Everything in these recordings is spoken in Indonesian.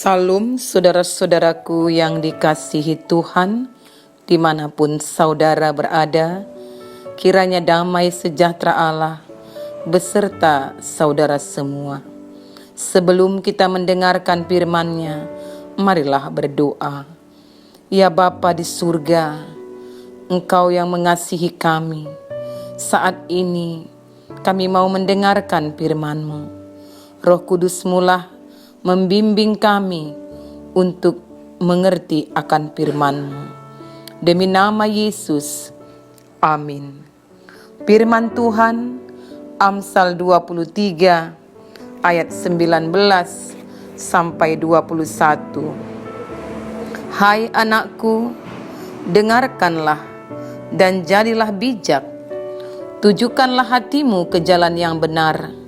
Salam saudara-saudaraku yang dikasihi Tuhan, dimanapun saudara berada, kiranya damai sejahtera Allah beserta saudara semua. Sebelum kita mendengarkan firman-Nya, marilah berdoa. Ya Bapa di surga, Engkau yang mengasihi kami, saat ini kami mau mendengarkan firman-Mu. Roh Kudus-Mu lah membimbing kami untuk mengerti akan firman-Mu. Demi nama Yesus, amin. Firman Tuhan, Amsal 23 ayat 19 sampai 21. Hai anakku, dengarkanlah dan jadilah bijak. Tujukanlah hatimu ke jalan yang benar.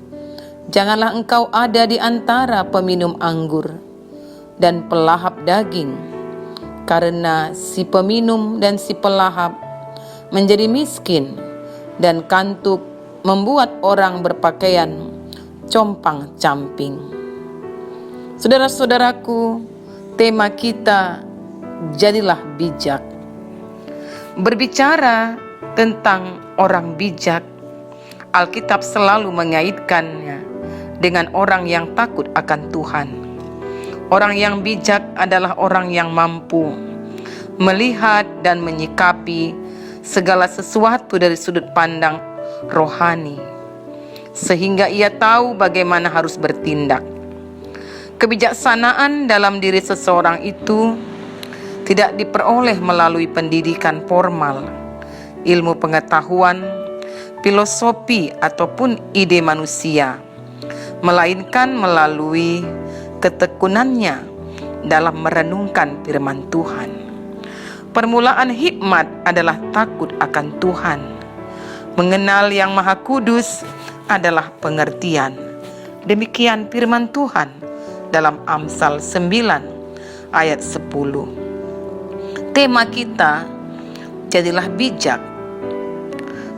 Janganlah engkau ada di antara peminum anggur dan pelahap daging, karena si peminum dan si pelahap menjadi miskin, dan kantuk membuat orang berpakaian compang-camping. Saudara-saudaraku, tema kita jadilah bijak. Berbicara tentang orang bijak, Alkitab selalu mengaitkannya dengan orang yang takut akan Tuhan. Orang yang bijak adalah orang yang mampu melihat dan menyikapi segala sesuatu dari sudut pandang rohani, sehingga ia tahu bagaimana harus bertindak. Kebijaksanaan dalam diri seseorang itu tidak diperoleh melalui pendidikan formal, ilmu pengetahuan, filosofi ataupun ide manusia, melainkan melalui ketekunannya dalam merenungkan firman Tuhan. Permulaan hikmat adalah takut akan Tuhan. Mengenal Yang Maha Kudus adalah pengertian. Demikian firman Tuhan dalam Amsal 9 ayat 10. Tema kita, jadilah bijak.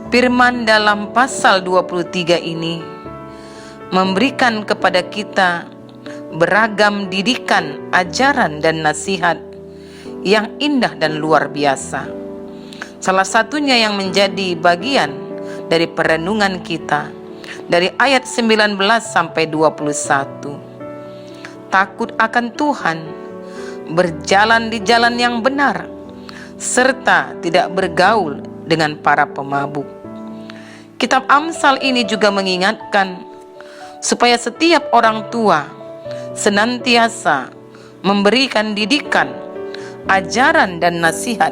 Firman dalam pasal 23 ini memberikan kepada kita beragam didikan, ajaran, dan nasihat yang indah dan luar biasa. Salah satunya yang menjadi bagian dari perenungan kita dari ayat 19 sampai 21. Takut akan Tuhan, berjalan di jalan yang benar, serta tidak bergaul dengan para pemabuk. Kitab Amsal ini juga mengingatkan supaya setiap orang tua senantiasa memberikan didikan, ajaran, dan nasihat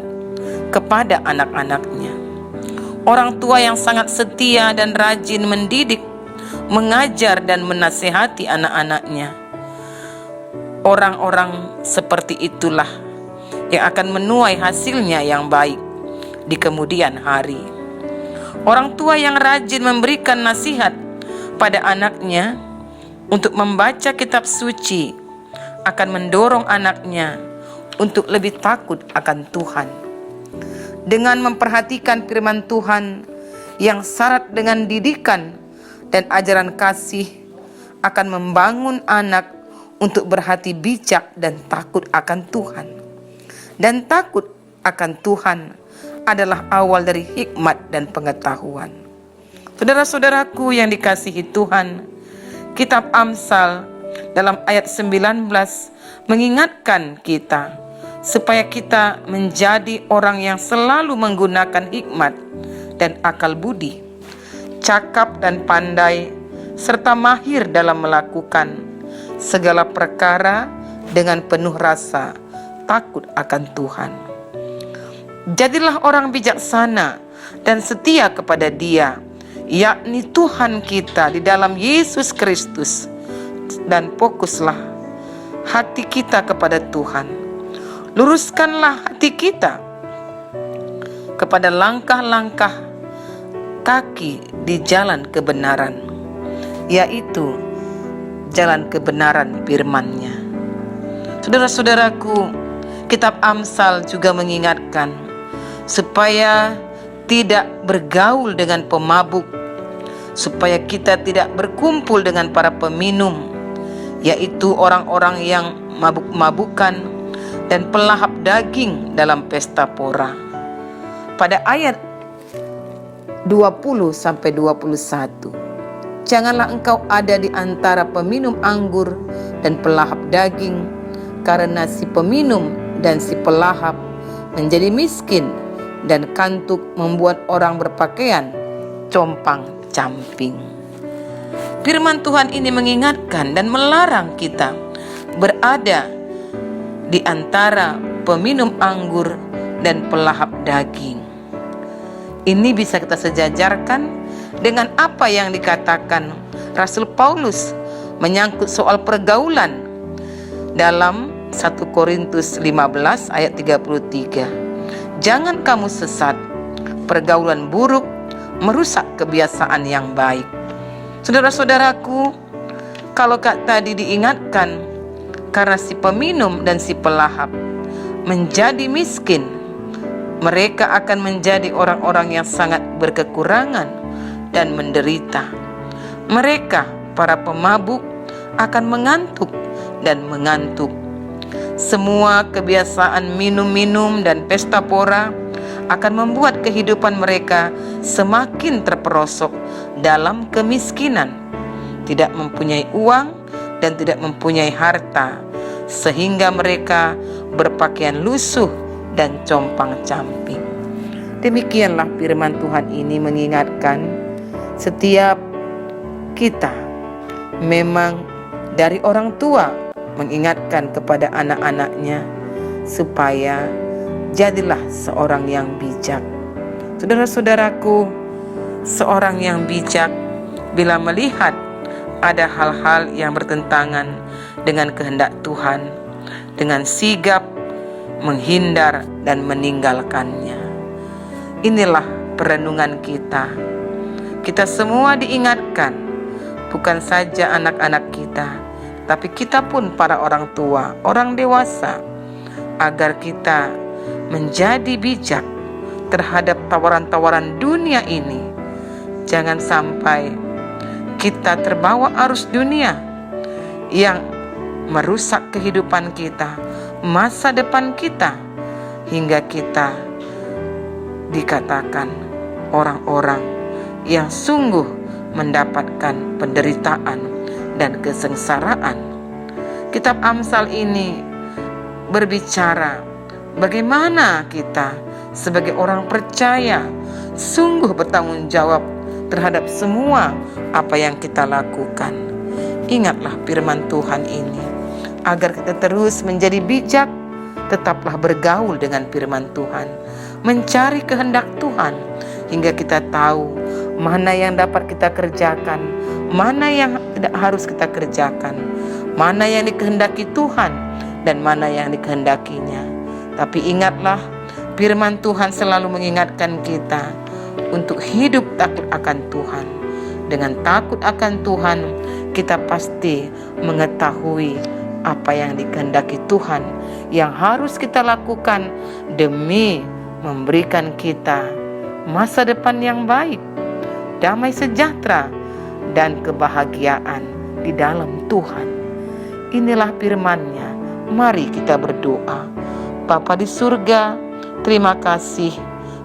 kepada anak-anaknya. Orang tua yang sangat setia dan rajin mendidik, mengajar, dan menasihati anak-anaknya. Orang-orang seperti itulah yang akan menuai hasilnya yang baik di kemudian hari. Orang tua yang rajin memberikan nasihat pada anaknya untuk membaca kitab suci akan mendorong anaknya untuk lebih takut akan Tuhan. Dengan memperhatikan firman Tuhan yang syarat dengan didikan dan ajaran kasih akan membangun anak untuk berhati bijak dan takut akan Tuhan. Dan takut akan Tuhan adalah awal dari hikmat dan pengetahuan. Saudara-saudaraku yang dikasihi Tuhan, kitab Amsal dalam ayat 19 mengingatkan kita supaya kita menjadi orang yang selalu menggunakan hikmat dan akal budi, cakap dan pandai, serta mahir dalam melakukan segala perkara dengan penuh rasa takut akan Tuhan. Jadilah orang bijaksana dan setia kepada Dia, yakni Tuhan kita di dalam Yesus Kristus, dan fokuslah hati kita kepada Tuhan. Luruskanlah hati kita kepada langkah-langkah kaki di jalan kebenaran, yaitu jalan kebenaran firman-Nya. Saudara-saudaraku, kitab Amsal juga mengingatkan supaya tidak bergaul dengan pemabuk, supaya kita tidak berkumpul dengan para peminum, yaitu orang-orang yang mabuk-mabukan, dan pelahap daging dalam pesta pora. Pada ayat 20-21, janganlah engkau ada di antara peminum anggur dan pelahap daging, karena si peminum dan si pelahap menjadi miskin, dan kantuk membuat orang berpakaian compang-camping. Firman Tuhan ini mengingatkan dan melarang kita berada di antara peminum anggur dan pelahap daging. Ini bisa kita sejajarkan dengan apa yang dikatakan Rasul Paulus menyangkut soal pergaulan dalam 1 Korintus 15 ayat 33. Jangan kamu sesat, pergaulan buruk merusak kebiasaan yang baik. Saudara-saudaraku, kalau tadi diingatkan, karena si peminum dan si pelahap menjadi miskin, mereka akan menjadi orang-orang yang sangat berkekurangan dan menderita. Mereka, para pemabuk, akan mengantuk dan mengantuk. Semua kebiasaan minum-minum dan pesta pora akan membuat kehidupan mereka semakin terperosok dalam kemiskinan, tidak mempunyai uang dan tidak mempunyai harta, sehingga mereka berpakaian lusuh dan compang-camping. Demikianlah firman Tuhan ini mengingatkan setiap kita, memang dari orang tua mengingatkan kepada anak-anaknya supaya jadilah seorang yang bijak. Saudara-saudaraku, seorang yang bijak bila melihat ada hal-hal yang bertentangan dengan kehendak Tuhan, dengan sigap menghindar dan meninggalkannya. Inilah perenungan kita. Kita semua diingatkan, bukan saja anak-anak kita, tapi kita pun para orang tua, orang dewasa, agar kita menjadi bijak terhadap tawaran-tawaran dunia ini. Jangan sampai kita terbawa arus dunia yang merusak kehidupan kita, masa depan kita, hingga kita dikatakan orang-orang yang sungguh mendapatkan penderitaan dan kesengsaraan. Kitab Amsal ini berbicara bagaimana kita sebagai orang percaya sungguh bertanggung jawab terhadap semua apa yang kita lakukan. Ingatlah firman Tuhan ini, agar kita terus menjadi bijak. Tetaplah bergaul dengan firman Tuhan, mencari kehendak Tuhan, hingga kita tahu mana yang dapat kita kerjakan, mana yang tidak harus kita kerjakan, mana yang dikehendaki Tuhan dan mana yang dikehendakinya. Tapi ingatlah, firman Tuhan selalu mengingatkan kita untuk hidup takut akan Tuhan. Dengan takut akan Tuhan, kita pasti mengetahui apa yang dikehendaki Tuhan, yang harus kita lakukan demi memberikan kita masa depan yang baik, damai sejahtera, dan kebahagiaan di dalam Tuhan. Inilah firman-Nya. Mari kita berdoa. Bapa di surga, terima kasih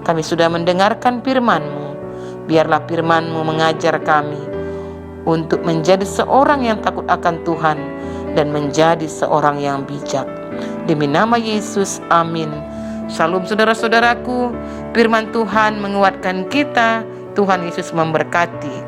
kami sudah mendengarkan firman-Mu. Biarlah firman-Mu mengajar kami untuk menjadi seorang yang takut akan Tuhan dan menjadi seorang yang bijak. Demi nama Yesus, amin. Shalom saudara-saudaraku, firman Tuhan menguatkan kita. Tuhan Yesus memberkati.